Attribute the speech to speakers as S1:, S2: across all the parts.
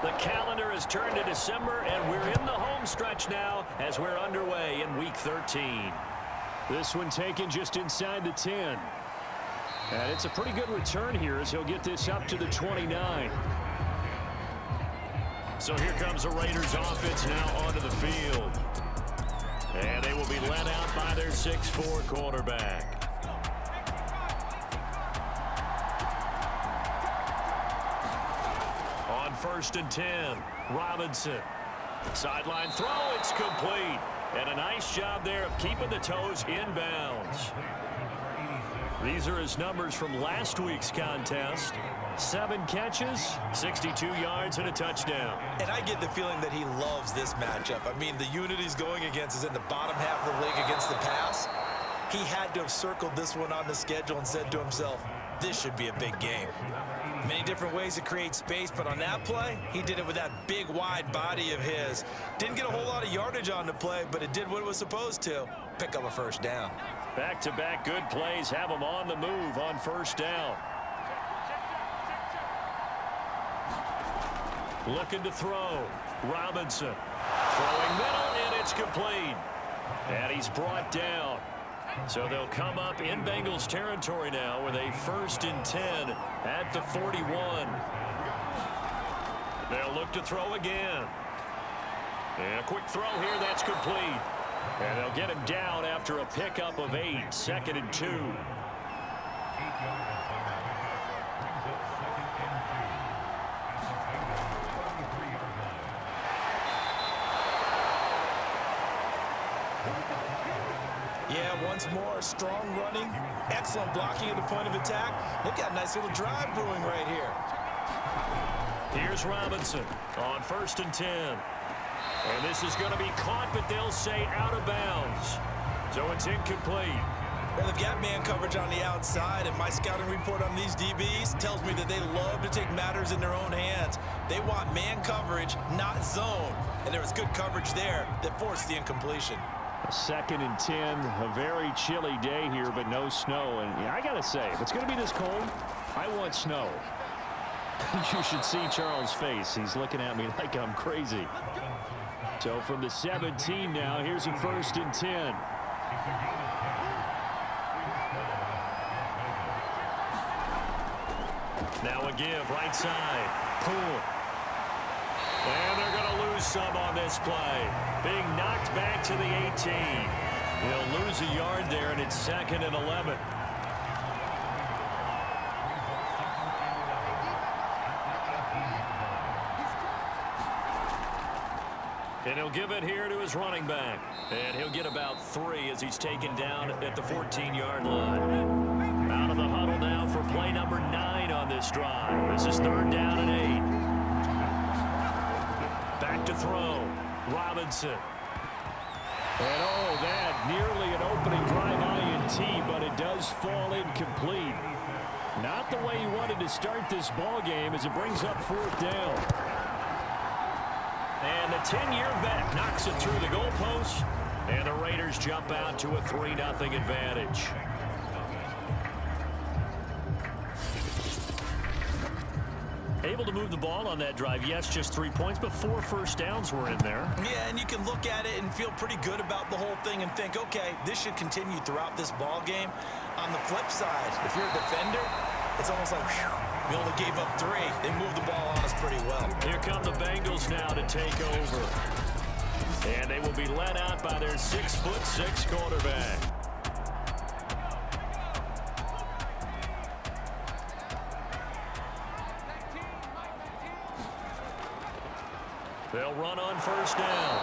S1: The calendar has turned to December, and we're in the home stretch now as we're underway in Week 13.
S2: This one taken just inside the 10. And it's a pretty good return here as he'll get this up to the 29.
S1: So here comes the Raiders offense now onto the field. And they will be led out by their 6'4" quarterback. On 1st and 10, Robinson. Sideline throw, it's complete. And a nice job there of keeping the toes inbounds. These are his numbers from last week's contest. 7 catches, 62 yards, and a touchdown.
S3: And I get the feeling that he loves this matchup. I mean, the unit he's going against is in the bottom half of the league against the pass. He had to have circled this one on the schedule and said to himself, this should be a big game. Many different ways to create space, but on that play, he did it with that big, wide body of his. Didn't get a whole lot of yardage on the play, but it did what it was supposed to, pick up a first down.
S1: Back-to-back good plays have him on the move on 1st down. Looking to throw. Robinson. Throwing middle, and it's complete. And he's brought down. So they'll come up in Bengals territory now with a 1st and 10 at the 41. They'll look to throw again. And a quick throw here, that's complete. And they'll get him down after a pickup of 8, 2nd and 2.
S3: Yeah, once more, strong running, excellent blocking at the point of attack. They've got a nice little drive brewing right here.
S1: Here's Robinson on 1st and 10. And this is going to be caught, but they'll say out of bounds. So it's incomplete.
S3: Well, they've got man coverage on the outside, and my scouting report on these DBs tells me that they love to take matters in their own hands. They want man coverage, not zone. And there was good coverage there that forced the incompletion.
S2: 2nd and 10, a very chilly day here, but no snow. And yeah, I got to say, if it's going to be this cold, I want snow. You should see Charles' face. He's looking at me like I'm crazy. So from the 17 now, here's a 1st and 10.
S1: Now a give, right side. Poole. And they're going to lose some on this play. Being knocked back to the 18. He'll lose a yard there, and it's 2nd and 11. And he'll give it here to his running back. And he'll get about 3 as he's taken down at the 14-yard line. Out of the huddle now for play number 9 on this drive. This is 3rd down and 8. Back to throw. Robinson. And oh, that nearly an opening drive INT, but it does fall incomplete. Not the way he wanted to start this ball game as it brings up 4th down. And the 10-year vet knocks it through the goalpost, and the Raiders jump out to a 3-0 advantage. Able to move the ball on that drive. Yes, just 3 points, but 4 first downs were in there.
S3: Yeah, and you can look at it and feel pretty good about the whole thing and think, okay, this should continue throughout this ball game. On the flip side, if you're a defender, it's almost like, whew, we only gave up 3. They moved the ball on us pretty well.
S1: Here come the Bengals now to take over. And they will be led out by their 6'6" quarterback. They'll run on 1st down.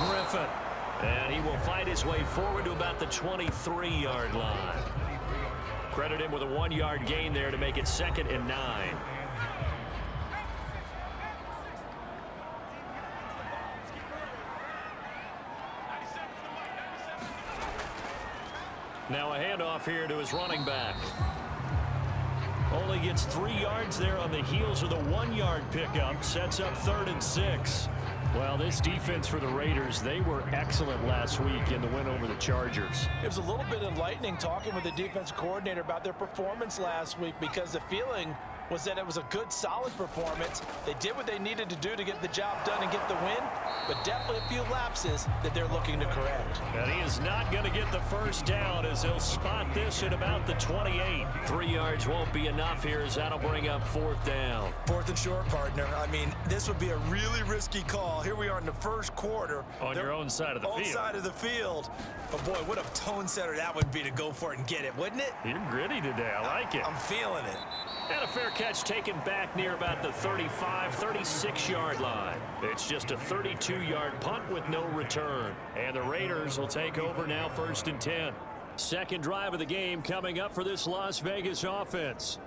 S1: Griffin. And he will fight his way forward to about the 23-yard line. Credit him with a 1-yard gain there to make it 2nd and 9. Now a handoff here to his running back. Only gets 3 yards there on the heels of the 1-yard pickup. Sets up 3rd and 6.
S2: Well, this defense for the Raiders, they were excellent last week in the win over the Chargers.
S3: It was a little bit enlightening talking with the defense coordinator about their performance last week, because the feeling was that it was a good, solid performance. They did what they needed to do to get the job done and get the win, but definitely a few lapses that they're looking to correct.
S1: And he is not going to get the first down as he'll spot this at about the 28. 3 yards won't be enough here as that'll bring up 4th down.
S3: 4th and short, partner. I mean, this would be a really risky call. Here we are in the first quarter.
S1: On your own side of the field.
S3: Own side of the field. But, boy, what a tone setter that would be to go for it and get it, wouldn't it?
S1: You're gritty today. I like it.
S3: I'm feeling it.
S1: And a fair catch taken back near about the 35, 36-yard line. It's just a 32-yard punt with no return. And the Raiders will take over now 1st and 10. Second drive of the game coming up for this Las Vegas offense.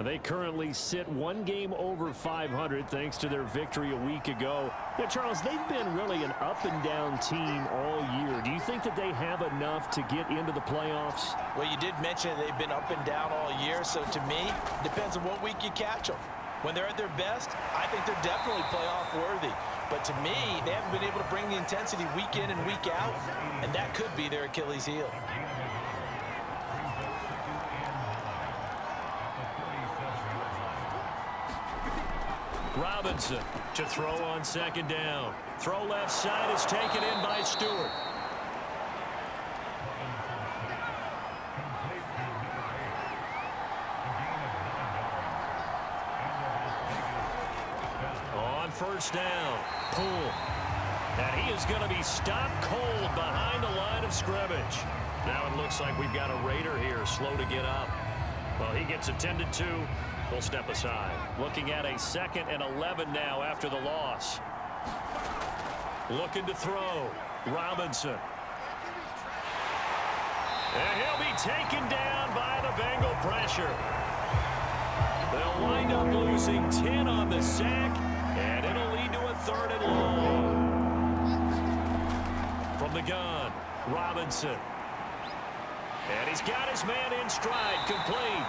S1: They currently sit 1 game over 500 thanks to their victory a week ago. Yeah, Charles, they've been really an up-and-down team all year. Do you think that they have enough to get into the playoffs?
S3: Well, you did mention they've been up and down all year, so to me, it depends on what week you catch them. When they're at their best, I think they're definitely playoff worthy. But to me, they haven't been able to bring the intensity week in and week out, and that could be their Achilles heel.
S1: Robinson to throw on 2nd down. Throw left side is taken in by Stewart. On 1st down, Poole. And he is going to be stopped cold behind the line of scrimmage. Now it looks like we've got a Raider here slow to get up. Well, he gets attended to. We'll step aside. Looking at a 2nd and 11 now after the loss. Looking to throw. Robinson. And he'll be taken down by the Bengal pressure. They'll wind up losing 10 on the sack, and it'll lead to a 3rd and long. From the gun, Robinson. And he's got his man in stride, complete.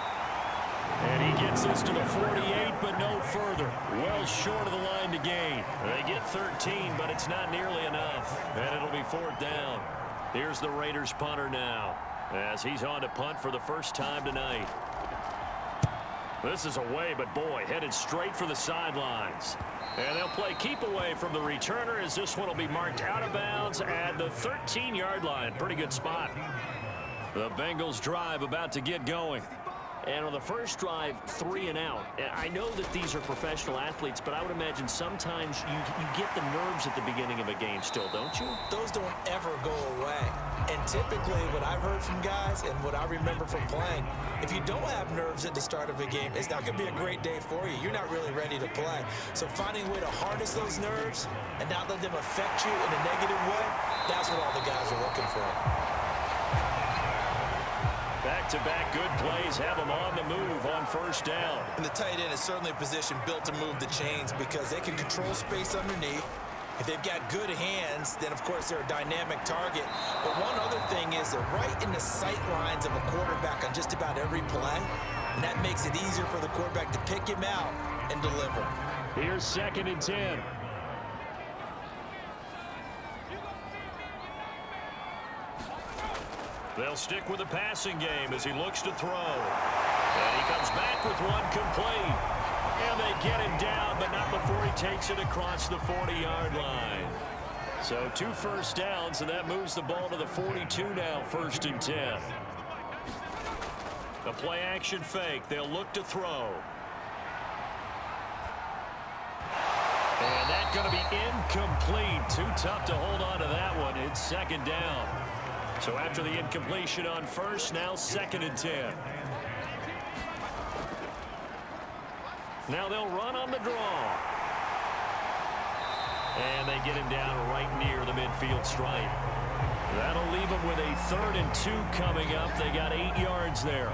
S1: And he gets this to the 48, but no further. Well short of the line to gain. They get 13, but it's not nearly enough. And it'll be 4th down. Here's the Raiders punter now, as he's on to punt for the first time tonight. This is away, but boy, headed straight for the sidelines. And they'll play keep away from the returner as this one will be marked out of bounds at the 13-yard line. Pretty good spot. The Bengals drive about to get going. And on the first drive, 3 and out. I know that these are professional athletes, but I would imagine sometimes you get the nerves at the beginning of a game still, don't you?
S3: Those don't ever go away. And typically what I've heard from guys and what I remember from playing, if you don't have nerves at the start of a game, it's not going to be a great day for you. You're not really ready to play. So finding a way to harness those nerves and not let them affect you in a negative way, that's what all the guys are looking for.
S1: Back-to-back good plays have them on the move on 1st down.
S3: And the tight end is certainly a position built to move the chains because they can control space underneath. If they've got good hands, then of course they're a dynamic target. But one other thing is they're right in the sight lines of a quarterback on just about every play. And that makes it easier for the quarterback to pick him out and deliver.
S1: Here's 2nd and 10. They'll stick with the passing game as he looks to throw. And he comes back with one complete. And they get him down, but not before he takes it across the 40-yard line. So 2 first downs, and that moves the ball to the 42 now, 1st and 10. The play action fake. They'll look to throw. And that's going to be incomplete. Too tough to hold on to that one. It's 2nd down. So after the incompletion on 1st, now 2nd and 10. Now they'll run on the draw. And they get him down right near the midfield stripe. That'll leave them with a 3rd and 2 coming up. They got 8 yards there.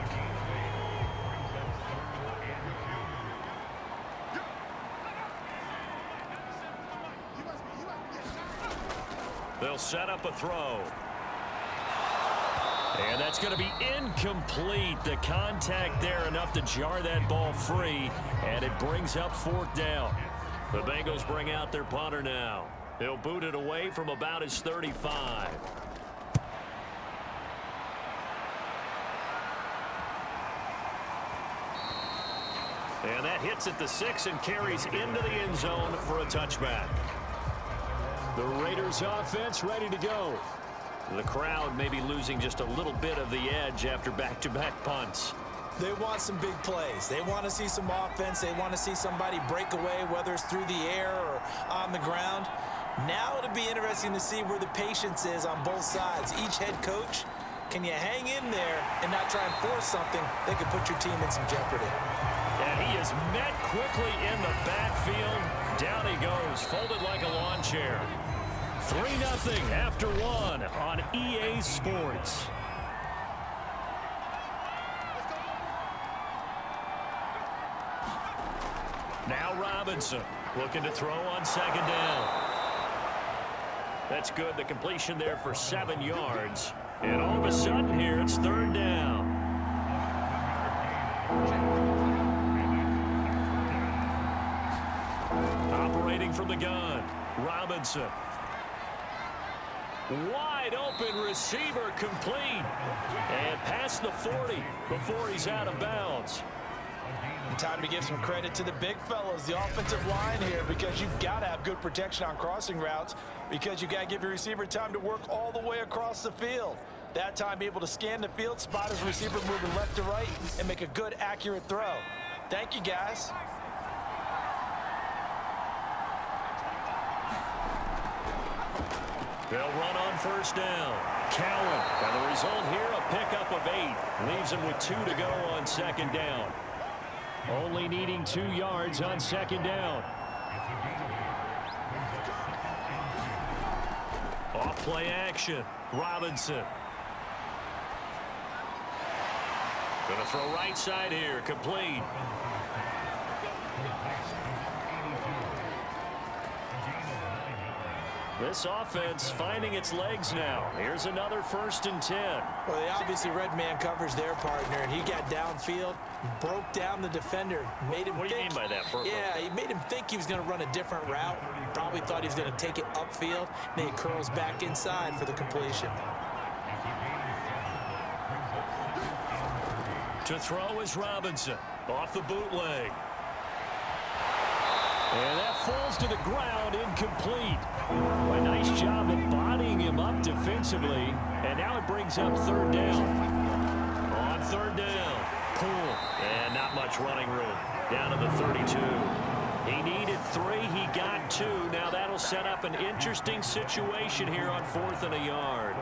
S1: They'll set up a throw. And that's going to be incomplete. The contact there enough to jar that ball free. And it brings up 4th down. The Bengals bring out their punter now. He'll boot it away from about his 35. And that hits at the 6 and carries into the end zone for a touchback.
S2: The Raiders offense ready to go.
S1: The crowd may be losing just a little bit of the edge after back-to-back punts.
S3: They want some big plays. They want to see some offense. They want to see somebody break away, whether it's through the air or on the ground. Now it'll be interesting to see where the patience is on both sides. Each head coach, can you hang in there and not try and force something that could put your team in some jeopardy?
S1: And he is met quickly in the backfield. Down he goes, folded like a lawn chair. 3-0 after one on EA Sports. Now Robinson looking to throw on second down. That's good. The completion there for 7 yards. And all of a sudden here, it's third down. Operating from the gun, Robinson. Wide open receiver complete. And past the 40 before he's out of bounds.
S3: Time to give some credit to the big fellows, the offensive line here, because you've got to have good protection on crossing routes, because you've got to give your receiver time to work all the way across the field. That time, be able to scan the field, spot his receiver moving left to right, and make a good, accurate throw. Thank you, guys.
S1: They'll run on first down. Cowan, and the result here, a pickup of 8. Leaves him with 2 to go on second down.
S2: Only needing 2 yards on second down.
S1: Off play action. Robinson. Going to throw right side here. Complete. This offense finding its legs now. Here's another 1st and 10.
S3: Well, they obviously red man coverage their partner, and he got downfield, broke down the defender, made him
S1: What do you mean by that, Burko?
S3: Yeah, he made him think he was going to run a different route. Probably thought he was going to take it upfield, and then he curls back inside for the completion.
S1: To throw is Robinson. Off the bootleg.
S2: And that falls to the ground, incomplete. A nice job of bodying him up defensively. And now it brings up third down.
S1: On third down. Pull. And not much running room. Down to the 32. He needed 3. He got 2. Now that'll set up an interesting situation here on 4th and a yard.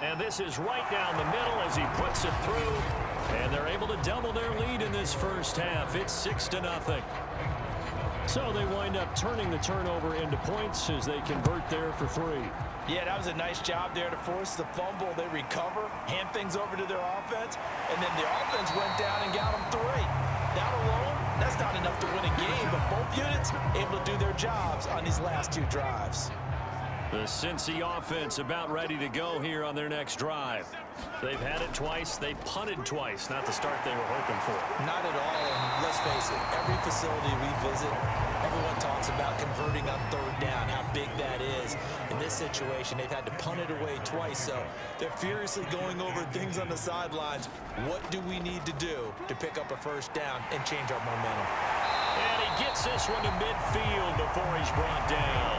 S1: And this is right down the middle as he puts it through. And they're able to double their lead in this first half. It's 6-0.
S2: So they wind up turning the turnover into points as they convert there for 3.
S3: Yeah, that was a nice job there to force the fumble. They recover, hand things over to their offense, and then the offense went down and got them 3. That alone, that's not enough to win a game, but both units able to do their jobs on these last 2 drives.
S1: The Cincy offense about ready to go here on their next drive. They've had it twice. They punted twice. Not the start they were hoping for.
S3: Not at all, and let's face it, every facility we visit, everyone talks about converting on third down, how big that is. In this situation, they've had to punt it away twice, so they're furiously going over things on the sidelines. What do we need to do to pick up a first down and change our momentum?
S1: And he gets this one to midfield before he's brought down.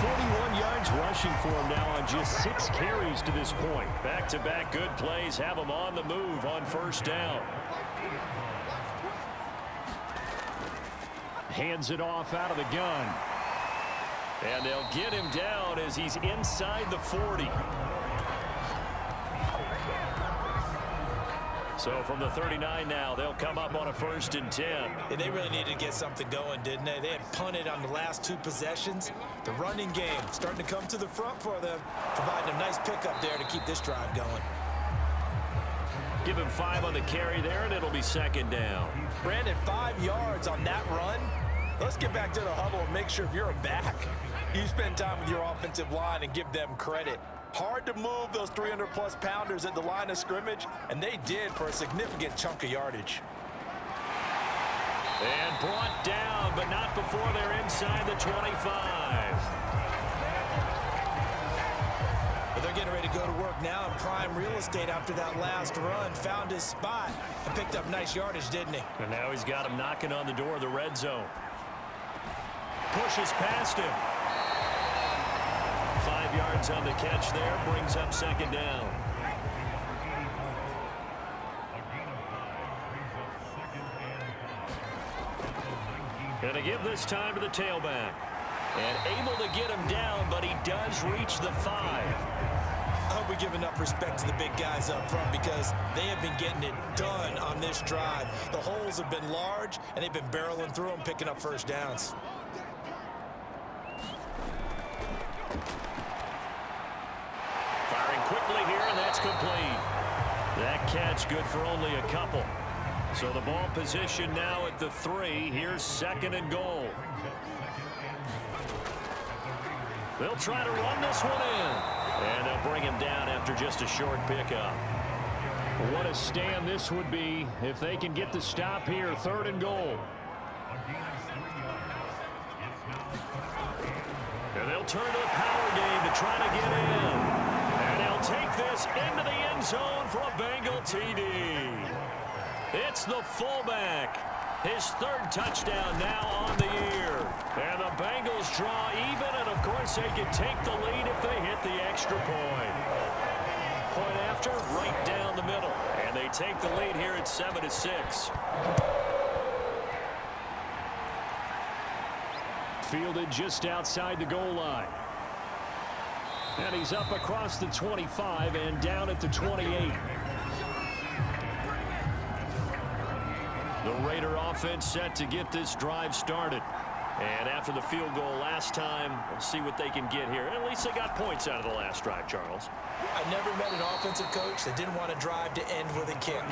S2: 41 yards rushing for him now on just 6 carries to this point.
S1: Back-to-back good plays have him on the move on first down.
S2: Hands it off out of the gun.
S1: And they'll get him down as he's inside the 40. So from the 39 now, they'll come up on a 1st and 10.
S3: And they really needed to get something going, didn't they? They had punted on the last 2 possessions. The running game starting to come to the front for them, providing a nice pickup there to keep this drive going.
S1: Give him 5 on the carry there, and it'll be 2nd down.
S3: Brandon, 5 yards on that run. Let's get back to the huddle and make sure if you're a back, you spend time with your offensive line and give them credit. Hard to move those 300-plus pounders at the line of scrimmage, and they did for a significant chunk of yardage.
S1: And brought down, but not before they're inside the 25.
S3: But they're getting ready to go to work now in prime real estate after that last run. Found his spot and picked up nice yardage, didn't he?
S1: And now he's got him knocking on the door of the red zone. Pushes past him. 5 yards on the catch there. Brings up second down. Going to give this time to the tailback. And able to get him down, but he does reach the 5.
S3: I hope we give enough respect to the big guys up front because they have been getting it done on this drive. The holes have been large, and they've been barreling through them, picking up first downs.
S1: Firing quickly here, and that's complete. That catch good for only a couple. So the ball position now at the 3. Here's second and goal. They'll try to run this one in. And they'll bring him down after just a short pickup.
S2: What a stand this would be if they can get the stop here. Third and goal.
S1: And they'll turn to the power game to try to get in. And they'll take this into the end zone for a Bengal TD. It's the fullback. His third touchdown now on the year. And the Bengals draw even, and of course they can take the lead if they hit the extra point. Point after, right down the middle. And they take the lead here at 7-6.
S2: Fielded just outside the goal line. And he's up across the 25 and down at the 28.
S1: The Raider offense set to get this drive started. And after the field goal last time, we'll see what they can get here. At least they got points out of the last drive, Charles.
S3: I never met an offensive coach that didn't want to drive to end with a kick.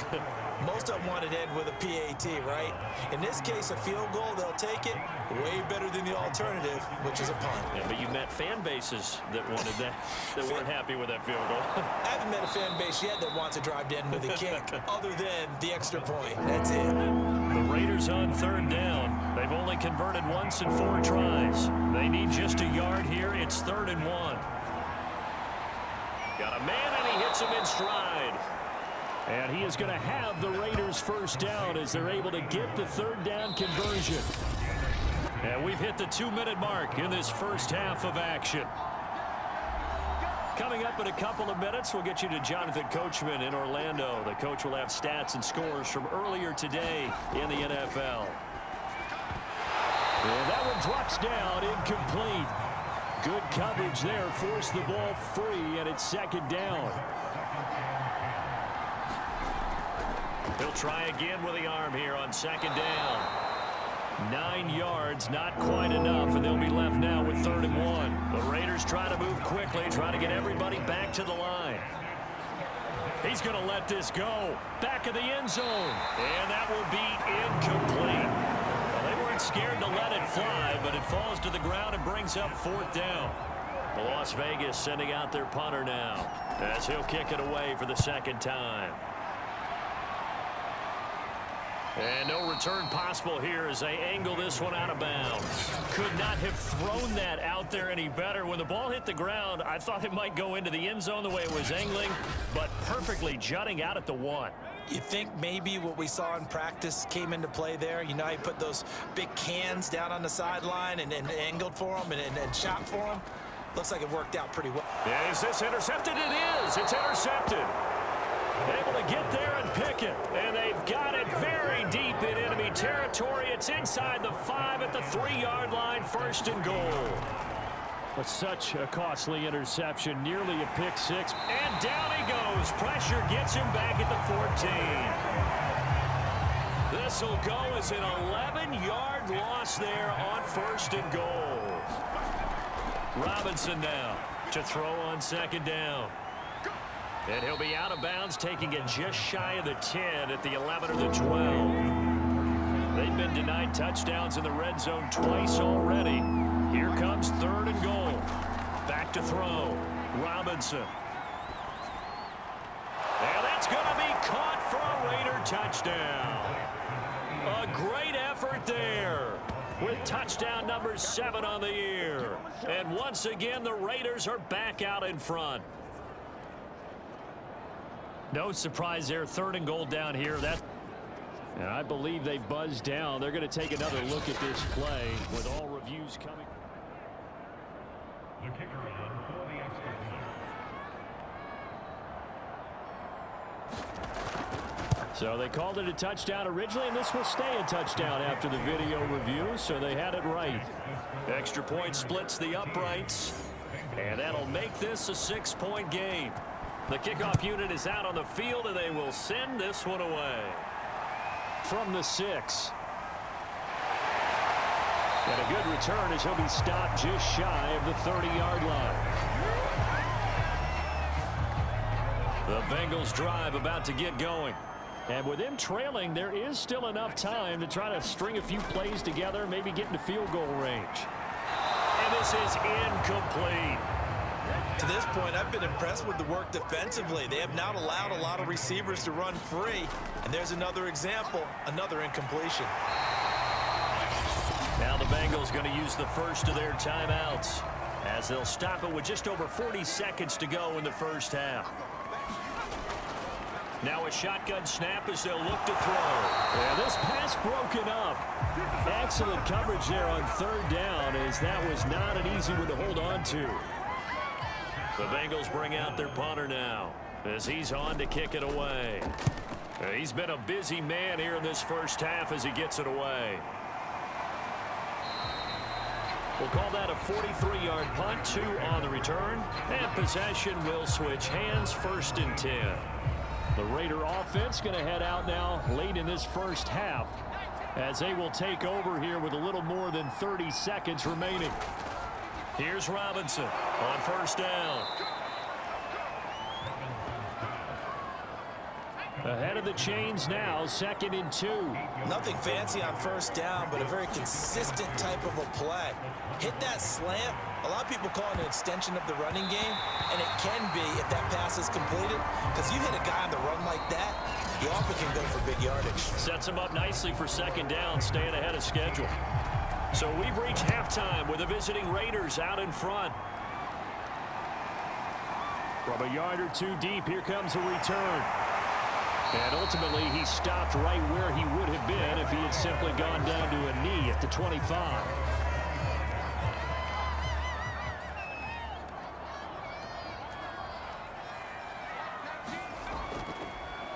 S3: Most of them wanted to end with a PAT, right? In this case, a field goal, they'll take it. Way better than the alternative, which is a punt.
S1: Yeah, but you met fan bases that wanted that, that weren't happy with that field goal.
S3: I haven't met a fan base yet that wants to drive to end with a kick, other than the extra point. That's it.
S1: The Raiders on third down. They've only converted once in 4 tries. They need just a yard here. It's 3rd and 1. Got a man, and he hits him in stride.
S2: And he is going to have the Raiders first down as they're able to get the third down conversion.
S1: And we've hit the 2-minute mark in this first half of action. Coming up in a couple of minutes, we'll get you to Jonathan Coachman in Orlando. The coach will have stats and scores from earlier today in the NFL.
S2: And that one drops down, incomplete. Good coverage there, forced the ball free, and it's second down.
S1: He'll try again with the arm here on second down. 9 yards, not quite enough, and they'll be left now with 3rd and 1. The Raiders try to move quickly, try to get everybody back to the line. He's going to let this go. Back of the end zone. And that will be incomplete. Well, they weren't scared to let it fly, but it falls to the ground and brings up 4th down. The Las Vegas sending out their punter now as he'll kick it away for the second time. And no return possible here as they angle this one out of bounds. Could not have thrown that out there any better. When the ball hit the ground, I thought it might go into the end zone the way it was angling, but perfectly jutting out at the 1.
S3: You think maybe what we saw in practice came into play there? You know, he put those big cans down on the sideline and angled for them and shot for them. Looks like it worked out pretty well.
S1: Is this intercepted? It is. It's intercepted. Able to get there and pick it. And they've got it very deep in enemy territory. It's inside the 5 at the 3-yard line. 1st and goal.
S2: But such a costly interception. Nearly a pick six.
S1: And down he goes. Pressure gets him back at the 14. This will go as an 11-yard loss there on 1st and goal. Robinson now to throw on second down. And he'll be out of bounds, taking it just shy of the 10 at the 11 or the 12. They've been denied touchdowns in the red zone twice already. Here comes 3rd and goal. Back to throw. Robinson. And that's going to be caught for a Raider touchdown. A great effort there with touchdown number 7 on the year. And once again, the Raiders are back out in front. No surprise there. 3rd and goal down here.
S2: And I believe they buzzed down. They're going to take another look at this play with all reviews coming.
S4: The kicker on for the extra point.
S2: So they called it a touchdown originally, and this will stay a touchdown after the video review, so they had it right.
S1: Extra point splits the uprights, and that'll make this a 6-point game. The kickoff unit is out on the field, and they will send this one away.
S2: From the 6. And a good return as he'll be stopped just shy of the 30-yard line.
S1: The Bengals drive about to get going.
S2: And with them trailing, there is still enough time to try to string a few plays together, maybe get into field goal range.
S1: And this is incomplete.
S3: To this point, I've been impressed with the work defensively. They have not allowed a lot of receivers to run free. And there's another example, another incompletion.
S1: Now the Bengals going to use the first of their timeouts as they'll stop it with just over 40 seconds to go in the first half. Now a shotgun snap as they'll look to throw.
S2: Yeah, this pass broken up. Excellent coverage there on 3rd down, as that was not an easy one to hold on to.
S1: The Bengals bring out their punter now as he's on to kick it away. He's been a busy man here in this first half as he gets it away. We'll call that a 43-yard punt, 2 on the return, and possession will switch hands, 1st and 10.
S2: The Raider offense going to head out now late in this first half as they will take over here with a little more than 30 seconds remaining.
S1: Here's Robinson on 1st down.
S2: Ahead of the chains now, 2nd and 2.
S3: Nothing fancy on 1st down, but a very consistent type of a play. Hit that slant. A lot of people call it an extension of the running game, and it can be if that pass is completed, because you hit a guy on the run like that, he often can go for big yardage.
S1: Sets him up nicely for 2nd down, staying ahead of schedule. So we've reached halftime with the visiting Raiders out in front.
S2: From a yard or 2 deep, here comes a return. And ultimately, he stopped right where he would have been if he had simply gone down to a knee at the 25.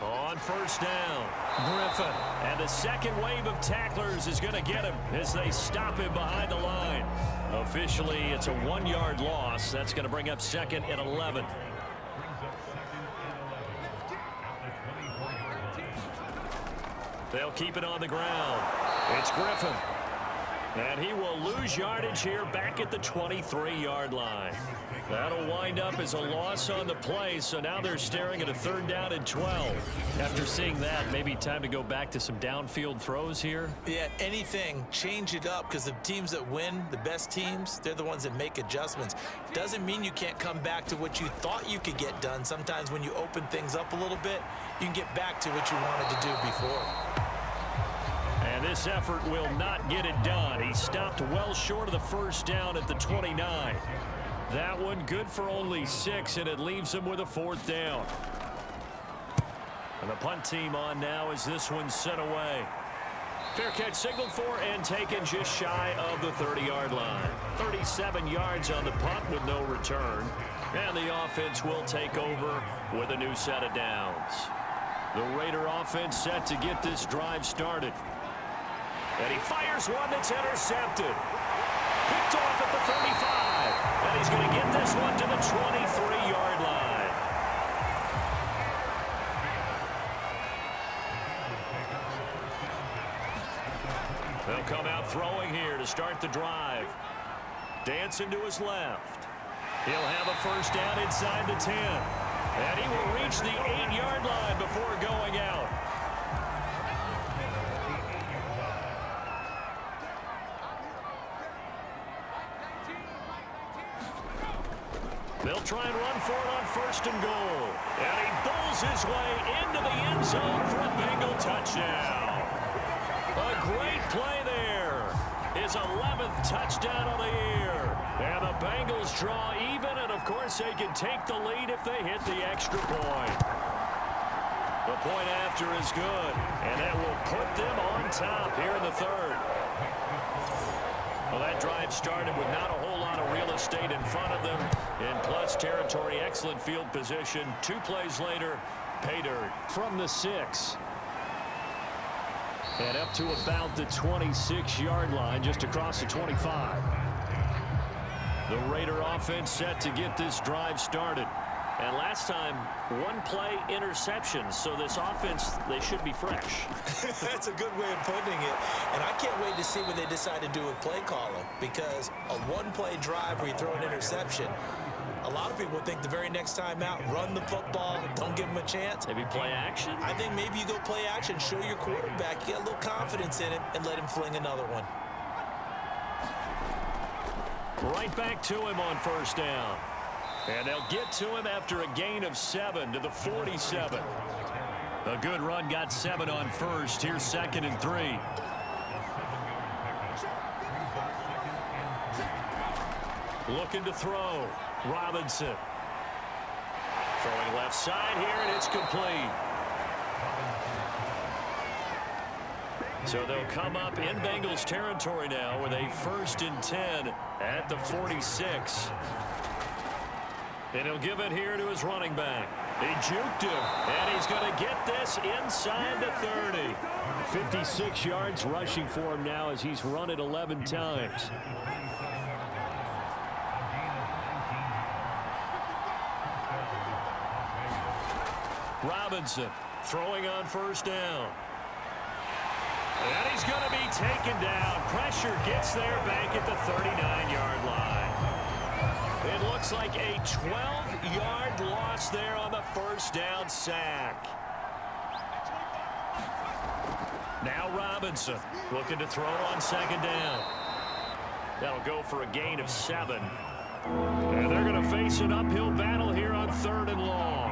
S1: On 1st down, Griffin. And the second wave of tacklers is going to get him as they stop him behind the line. Officially, it's a 1-yard loss. That's going to bring up 2nd and 11. They'll keep it on the ground. It's Griffin. And he will lose yardage here back at the 23-yard line. That'll wind up as a loss on the play, so now they're staring at a 3rd down and 12. After seeing that, maybe time to go back to some downfield throws here.
S3: Yeah, anything, change it up, because the teams that win, the best teams, they're the ones that make adjustments. Doesn't mean you can't come back to what you thought you could get done. Sometimes when you open things up a little bit, you can get back to what you wanted to do before.
S1: And this effort will not get it done. He stopped well short of the 1st down at the 29. That one good for only 6, and it leaves him with a 4th down. And the punt team on now as this one's sent away. Fair catch signaled for and taken just shy of the 30-yard line. 37 yards on the punt with no return. And the offense will take over with a new set of downs. The Raider offense set to get this drive started. And he fires one that's intercepted. Picked off at the 35. And he's going to get this one to the 23-yard line. They'll come out throwing here to start the drive. Dancing to his left. He'll have a 1st down inside the 10. And he will reach the 8-yard line before going out. They'll try and run for it on 1st and goal. And he bowls his way into the end zone for a Bengal touchdown. A great play there. His 11th touchdown of the year. And the Bengals draw even, and of course they can take the lead if they hit the extra point. The point after is good, and that will put them on top here in the third. Well, that drive started with not a whole lot of real estate in front of them. In plus territory, excellent field position. 2 plays later, pay dirt.
S2: From the 6. And up to about the 26-yard line, just across the 25.
S1: The Raider offense set to get this drive started. And last time, 1 play interception. So this offense, they should be fresh.
S3: That's a good way of putting it. And I can't wait to see what they decide to do with play calling. Because a 1-play drive where you throw an interception, a lot of people think the very next time out, run the football, don't give them a chance.
S1: Maybe play action?
S3: I think maybe you go play action, show your quarterback, get a little confidence in him, and let him fling another one.
S1: Right back to him on first down. And they'll get to him after a gain of 7 to the 47. A good run got 7 on first. Here's 2nd and 3. Looking to throw. Robinson. Throwing left side here, and it's complete. So they'll come up in Bengals territory now with a 1st and 10 at the 46. And he'll give it here to his running back. He juked him, and he's going to get this inside the 30.
S2: 56 yards rushing for him now as he's run it 11 times.
S1: Robinson throwing on first down. And he's going to be taken down. Pressure gets there back at the 39-yard line. It looks like a 12-yard loss there on the first down sack. Now Robinson looking to throw on 2nd down. That'll go for a gain of 7. And they're going to face an uphill battle here on 3rd and long.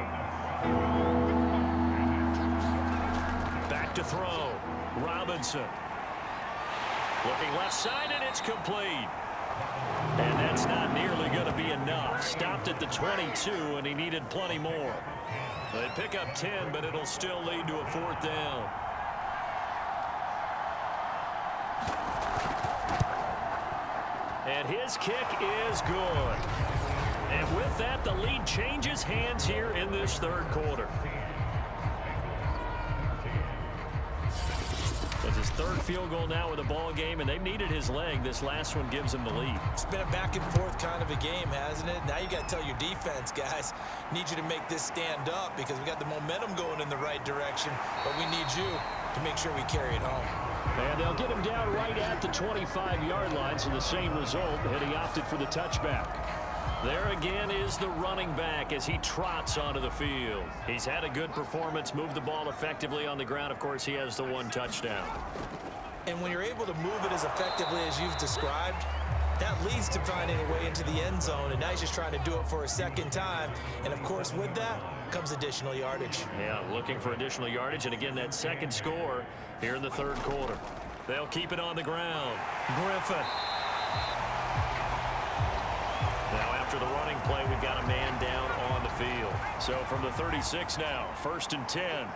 S1: Back to throw. Robinson. Looking left side, and it's complete. And that's not nearly going to be enough. Stopped at the 22, and he needed plenty more. They pick up 10, but it'll still lead to a 4th down. And his kick is good. And with that, the lead changes hands here in this 3rd quarter. That's his 3rd field goal now with the ball game, and they've needed his leg. This last one gives him the lead.
S3: It's been a back and forth kind of a game, hasn't it? Now you got to tell your defense, guys, need you to make this stand up because we got the momentum going in the right direction, but we need you to make sure we carry it home.
S2: And they'll get him down right at the 25-yard line, so the same result, and he opted for the touchback.
S1: There again is the running back as he trots onto the field. He's had a good performance, moved the ball effectively on the ground. Of course, he has the 1 touchdown.
S3: And when you're able to move it as effectively as you've described, that leads to finding a way into the end zone, and now he's just trying to do it for a 2nd time. And, of course, with that comes additional yardage.
S1: Yeah, looking for additional yardage, and again, that 2nd score here in the 3rd quarter. They'll keep it on the ground. Griffin. Now, after the running play, we've got a man down on the field. So from the 36 now, 1st and 10.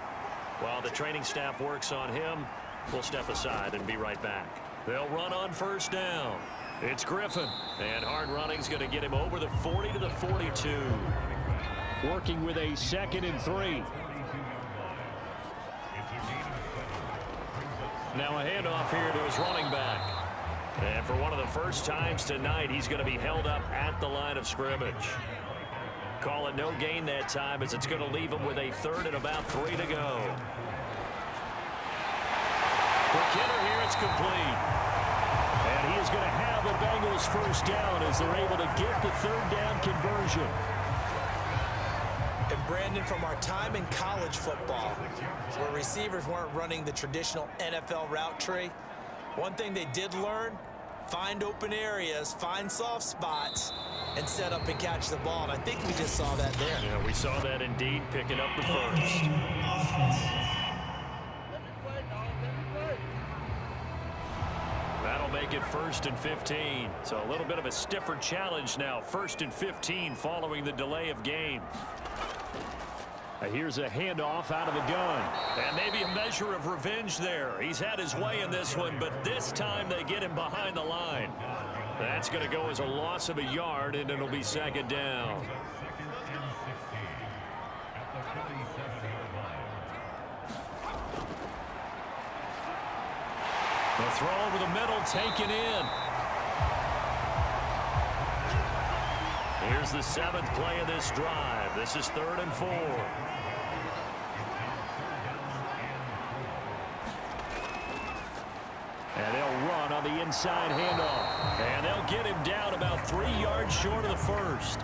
S1: While the training staff works on him, we'll step aside and be right back. They'll run on first down. It's Griffin, and hard running's going to get him over the 40 to the 42.
S2: Working with a 2nd and 3.
S1: Now a handoff here to his running back. And for one of the first times tonight, he's going to be held up at the line of scrimmage. Call it no gain that time as it's going to leave him with a 3rd and about 3 to go. For Kidder here, it's complete.
S2: And he is going to have a Bengals first down as they're able to get the 3rd down conversion.
S3: And Brandon, from our time in college football, where receivers weren't running the traditional NFL route tree, one thing they did learn, find open areas, find soft spots, and set up and catch the ball. And I think we just saw that there.
S1: Yeah, we saw that indeed, picking up the first. That'll make it 1st and 15. So a little bit of a stiffer challenge now. 1st and 15 following the delay of game.
S2: Here's a handoff out of the gun.
S1: And maybe a measure of revenge there. He's had his way in this one, but this time they get him behind the line. That's going to go as a loss of a yard, and it'll be second down. The throw over the middle, taken in. Here's the 7th play of this drive. This is 3rd and 4. And they'll run on the inside handoff. And they'll get him down about 3 yards short of the first.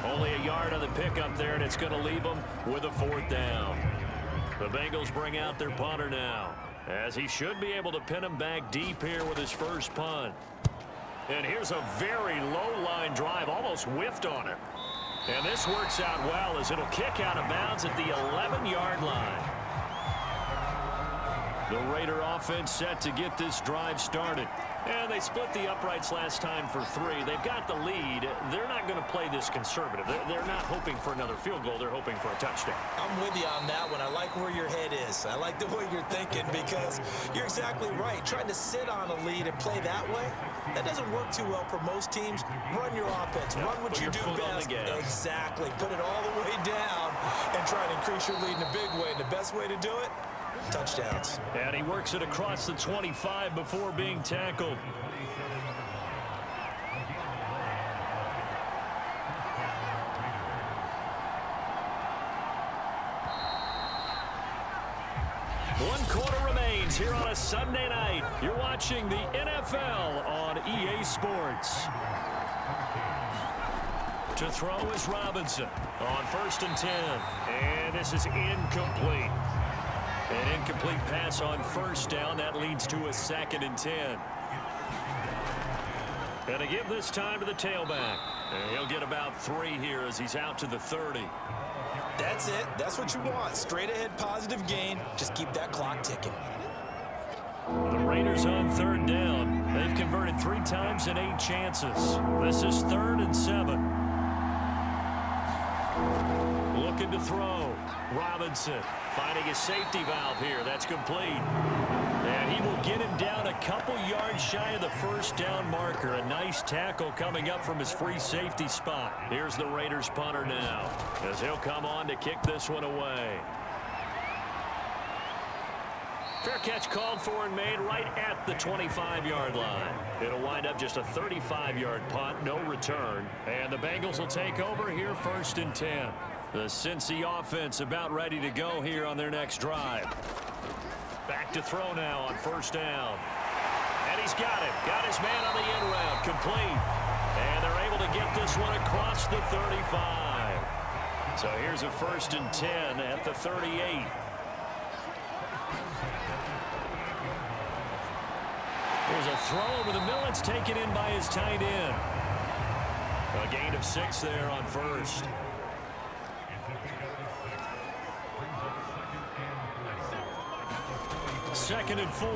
S1: Only a yard on the pickup there, and it's going to leave them with a 4th down. The Bengals bring out their punter now, as he should be able to pin him back deep here with his first punt. And here's a very low-line drive, almost whiffed on him. And this works out well as it'll kick out of bounds at the 11-yard line. The Raider offense set to get this drive started. And they split the uprights last time for 3. They've got the lead. They're not going to play this conservative. They're not hoping for another field goal. They're hoping for a touchdown.
S3: I'm with you on that one. I like where your head is. I like the way you're thinking because you're exactly right. Trying to sit on a lead and play that way, that doesn't work too well for most teams. Run your offense. Run what you do best. Exactly. Put it all the way down and try to increase your lead in a big way. And the best way to do it, touchdowns.
S1: And he works it across the 25 before being tackled. One quarter remains here on a Sunday night. You're watching the NFL on EA Sports. To throw is Robinson on 1st and 10. And this is incomplete. An incomplete pass on 1st down. That leads to a 2nd and 10. And to give this time to the tailback. And he'll get about 3 here as he's out to the 30.
S3: That's it. That's what you want. Straight ahead positive gain. Just keep that clock ticking.
S1: The Raiders on 3rd down. They've converted 3 times in 8 chances. This is 3rd and 7. Looking to throw. Robinson finding a safety valve here. That's complete. And he will get him down a couple yards shy of the 1st down marker. A nice tackle coming up from his free safety spot. Here's the Raiders punter now, as he'll come on to kick this one away. Fair catch called for and made right at the 25-yard line. It'll wind up just a 35-yard punt, no return. And the Bengals will take over here 1st and 10. The Cincy offense about ready to go here on their next drive. Back to throw now on 1st down. And he's got it. Got his man on the end route. Complete. And they're able to get this one across the 35. So here's a 1st and 10 at the 38. There's a throw over the middle. It's taken in by his tight end. A gain of 6 there on 1st. Second and 4.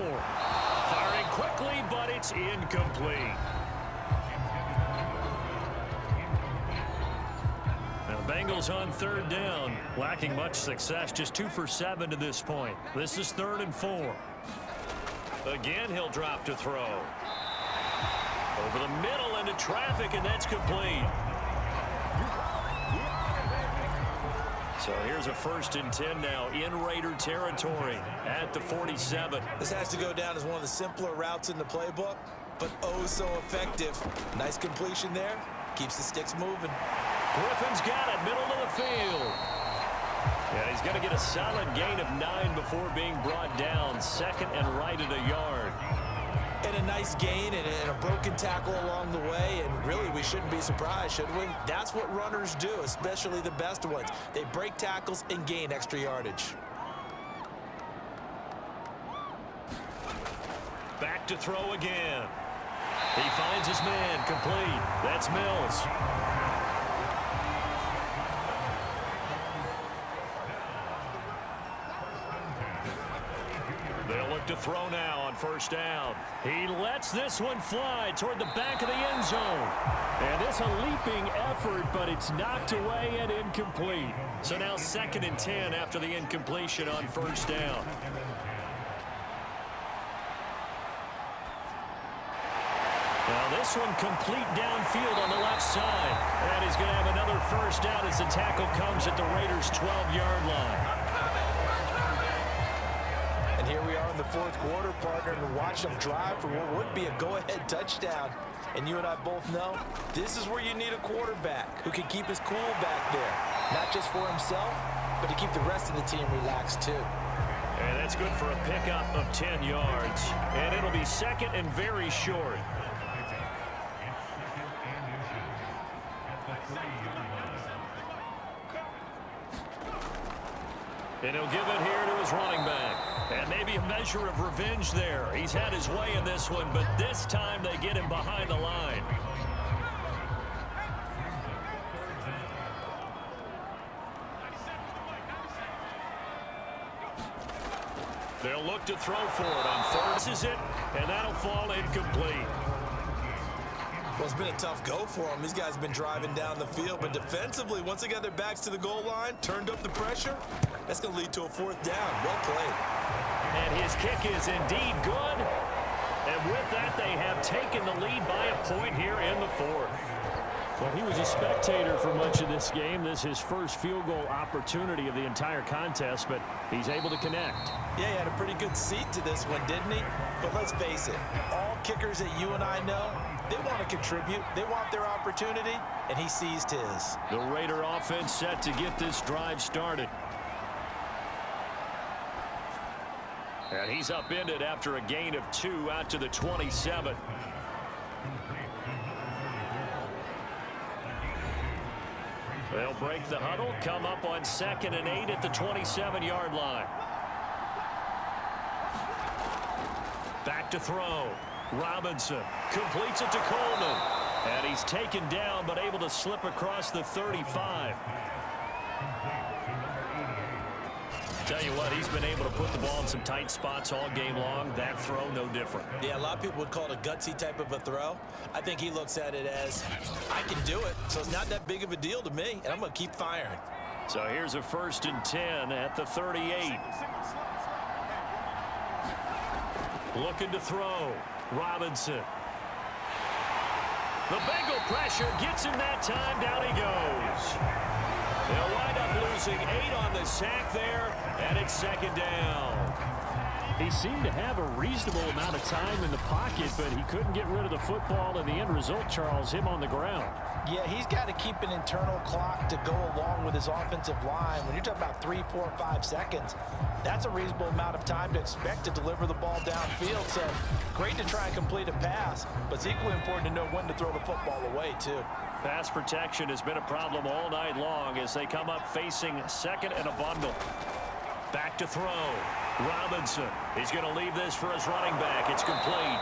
S1: Firing quickly, but it's incomplete. Now, Bengals on 3rd down. Lacking much success. Just 2 for 7 to this point. This is 3rd and 4. Again, he'll drop to throw. Over the middle into traffic, and that's complete. So here's a 1st and 10 now in Raider territory at the 47.
S3: This has to go down as one of the simpler routes in the playbook, but oh so effective. Nice completion there. Keeps the sticks moving.
S1: Griffin's got it, middle of the field. And he's going to get a solid gain of 9 before being brought down. 2nd and right at a yard.
S3: And a nice gain and a broken tackle along the way, and really we shouldn't be surprised, should we? That's what runners do, especially the best ones. They break tackles and gain extra yardage.
S1: Back to throw again. He finds his man, complete. That's Mills. They'll look to throw now on first down. He lets this one fly toward the back of the end zone.
S2: And this a leaping effort, but it's knocked away and incomplete.
S1: So now 2nd and 10 after the incompletion on first down. Now this one complete downfield on the left side. And he's going to have another first down as the tackle comes at the Raiders' 12-yard line.
S3: And here we are in the 4th quarter, partner, and watch them drive for what would be a go-ahead touchdown. And you and I both know this is where you need a quarterback who can keep his cool back there. Not just for himself, but to keep the rest of the team relaxed too.
S1: And that's good for a pickup of 10 yards. And it'll be 2nd and very short. And he'll give it here to his running back. And maybe a measure of revenge there. He's had his way in this one, but this time they get him behind the line. They'll look to throw for it on 3rd. This is it, and that'll fall incomplete.
S3: Well, it's been a tough go for them. These guys have been driving down the field, but defensively, once they got their backs to the goal line, turned up the pressure, that's going to lead to a 4th down. Well played.
S1: And his kick is indeed good. And with that, they have taken the lead by a point here in the 4th.
S2: Well, he was a spectator for much of this game. This is his first field goal opportunity of the entire contest, but he's able to connect.
S3: Yeah, he had a pretty good seat to this one, didn't he? But let's face it, all kickers that you and I know, they want to contribute. They want their opportunity, and he seized his.
S1: The Raider offense set to get this drive started. And he's upended after a gain of 2 out to the 27. They'll break the huddle, come up on 2nd and 8 at the 27-yard line. Back to throw. Robinson completes it to Coleman. And he's taken down but able to slip across the 35. Tell you what, he's been able to put the ball in some tight spots all game long. That throw, no different.
S3: Yeah, a lot of people would call it a gutsy type of a throw. I think he looks at it as, I can do it, so it's not that big of a deal to me, and I'm going to keep firing.
S1: So here's a 1st and 10 at the 38. Looking to throw. Robinson. The Bengal pressure gets him that time. Down he goes. They'll wind up losing 8 on the sack there, and it's 2nd down.
S2: He seemed to have a reasonable amount of time in the pocket, but he couldn't get rid of the football, and the end result, Charles, him on the ground.
S3: Yeah, he's got to keep an internal clock to go along with his offensive line. When you're talking about 3, 4, 5 seconds, that's a reasonable amount of time to expect to deliver the ball downfield. So great to try and complete a pass, but it's equally important to know when to throw the football away, too.
S1: Pass protection has been a problem all night long as they come up facing 2nd and a bundle. Back to throw. Robinson. He's going to leave this for his running back. It's complete.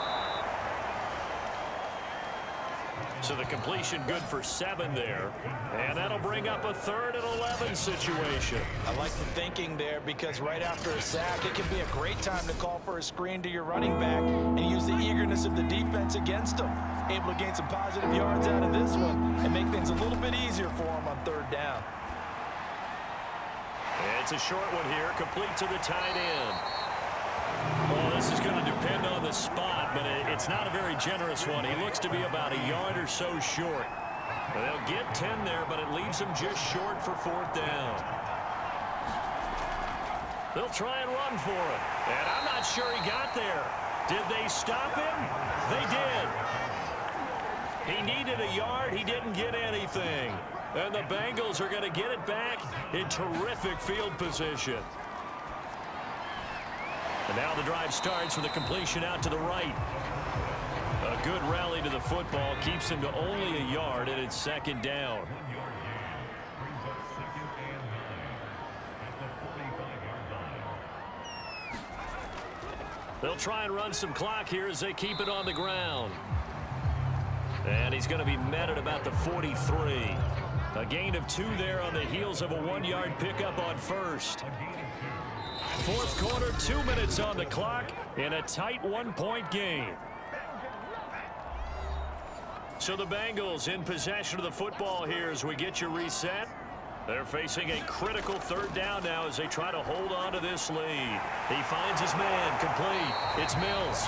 S1: So the completion good for 7 there. And that'll bring up a 3rd and 11 situation.
S3: I like the thinking there because right after a sack, it can be a great time to call for a screen to your running back and use the eagerness of the defense against him. Able to gain some positive yards out of this one and make things a little bit easier for him on 3rd down.
S1: It's a short one here, complete to the tight end. Well, this is going to depend on the spot, but it's not a very generous one. He looks to be about a yard or so short. They'll get 10 there, but it leaves him just short for 4th down. They'll try and run for it, and I'm not sure he got there. Did they stop him? They did. He needed a yard. He didn't get anything. And the Bengals are going to get it back in terrific field position. And now the drive starts with a completion out to the right. A good rally to the football keeps him to only a yard, and it's 2nd down. They'll try and run some clock here as they keep it on the ground. And he's going to be met at about the 43. A gain of 2 there on the heels of a 1-yard pickup on first. Fourth quarter, 2 minutes on the clock in a tight 1-point game. So the Bengals in possession of the football here as we get you reset. They're facing a critical 3rd down now as they try to hold on to this lead. He finds his man, complete. It's Mills.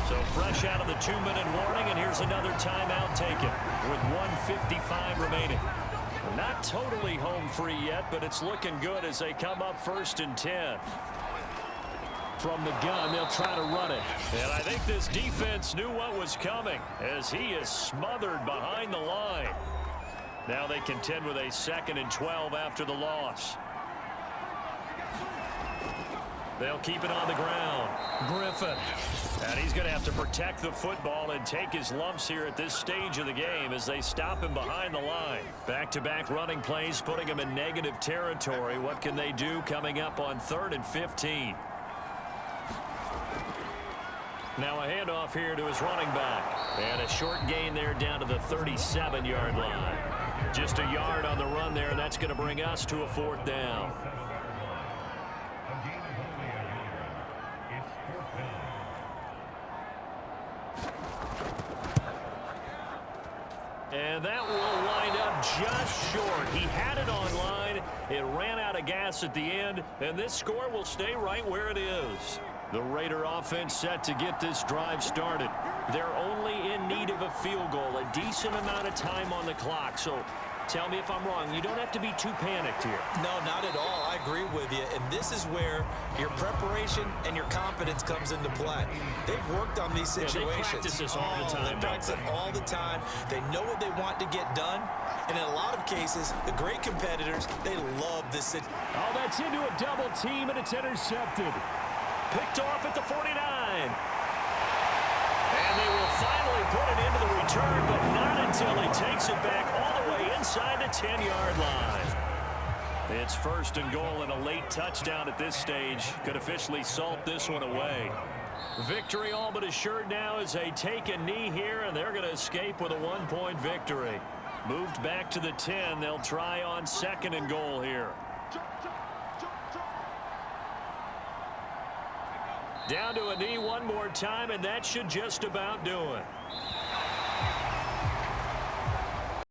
S1: So fresh out of the 2-minute warning, and here's another timeout taken with 1:55 remaining. Not totally home free yet, but it's looking good as they come up 1st and 10.
S2: From the gun, they'll try to run it.
S1: And I think this defense knew what was coming as he is smothered behind the line. Now they contend with a 2nd and 12 after the loss. They'll keep it on the ground. Griffin. And he's going to have to protect the football and take his lumps here at this stage of the game as they stop him behind the line. Back-to-back running plays putting him in negative territory. What can they do coming up on 3rd and 15? Now a handoff here to his running back. And a short gain there down to the 37-yard line. Just a yard on the run there, and that's going to bring us to a 4th down. And that will wind up just short. He had it on line. It ran out of gas at the end, and this score will stay right where it is. The Raider offense set to get this drive started. They're only in need of a field goal, a decent amount of time on the clock. So tell me if I'm wrong. You don't have to be too panicked here.
S3: No, not at all. I agree with you. And this is where your preparation and your confidence comes into play. They've worked on these situations.
S1: Yeah, they practice this all the time.
S3: They practice it all the time. They know what they want to get done. And in a lot of cases, the great competitors, they love this situation.
S2: Oh, that's into a double team, and it's intercepted.
S1: Picked off at the 49. And they will finally put it into the return, but not until he takes it back all the way inside the 10-yard line. It's 1st and goal, and a late touchdown at this stage could officially salt this one away. Victory all but assured now as they take a knee here, and they're going to escape with a 1-point victory. Moved back to the 10. They'll try on 2nd and goal here. Down to a knee one more time, and that should just about do it.